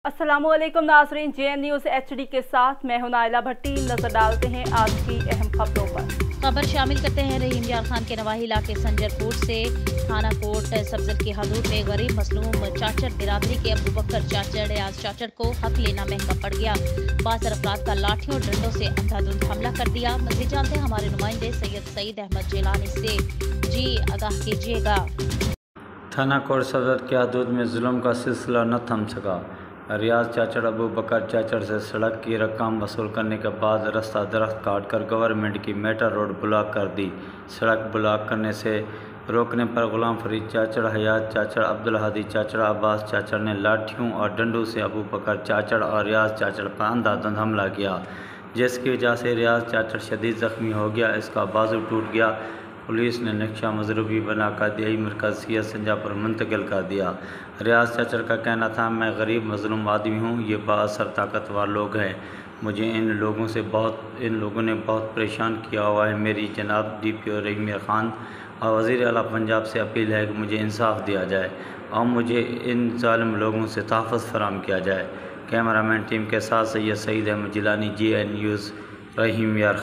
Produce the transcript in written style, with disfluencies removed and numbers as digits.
अस्सलामु अलैकुम नाज़रीन, JN न्यूज़ HD के साथ मैं हूं नाइला भट्टी। नजर डालते हैं आज की अहम खबरों पर। खबर शामिल करते हैं रहीम यार खान के नवाही इलाके संजर कोट से। थाना कोट सब्जल की हदूद में गरीब मसलूम चाचड़ बिरादरी के अबू बकर चाचड़ आज चाचड़ को हक लेना महंगा पड़ गया। बाज़ अफराद का लाठियों और डंडों से अंधाधुंध हमला कर दिया। मज़ीद जानते हैं हमारे नुमाइंदे सैयद सईद अहमद जिलानी से। जी आगाह कीजिएगा। थाना कोट सब्जल की हदूद में जुल्म का सिलसिला न थम सका। रियाज चाचड़ अबू बकर चाचड़ से सड़क की रकम वसूल करने के बाद रास्ता दरख्त काट कर गवर्नमेंट की मेटर रोड ब्लॉक कर दी। सड़क ब्लॉक करने से रोकने पर गुलाम फरीद चाचड़, हयात चाचड़, अब्दुल हादी चाचड़, अब्बास चाचड़ ने लाठियों और डंडों से अबू बकर चाचड़ और रियाज चाचड़ पर अंधाधुंध हमला किया, जिसकी वजह से रियाज चाचड़ शदीद ज़ख्मी हो गया। इसका बाजू टूट गया। पुलिस ने नक्शा मजरूबी बनाकर दिहाई मरकज़िया संजा पर मुंतकिल कर दिया। रियाज चाचड़ का कहना था, मैं गरीब मजलूम आदमी हूँ, ये बाअसर ताकतवर लोग हैं, मुझे इन लोगों ने बहुत परेशान किया हुआ है। मेरी जनाब DPO रहीम यार खान और वज़ीर आला पंजाब से अपील है कि मुझे इंसाफ दिया जाए और मुझे इन ज़ालिम लोगों से तहफ़्फ़ुज़ फराहम किया जाए। कैमरामैन टीम के साथ सैयद सईद अहमद जिलानी, JN न्यूज़, रहीम यार।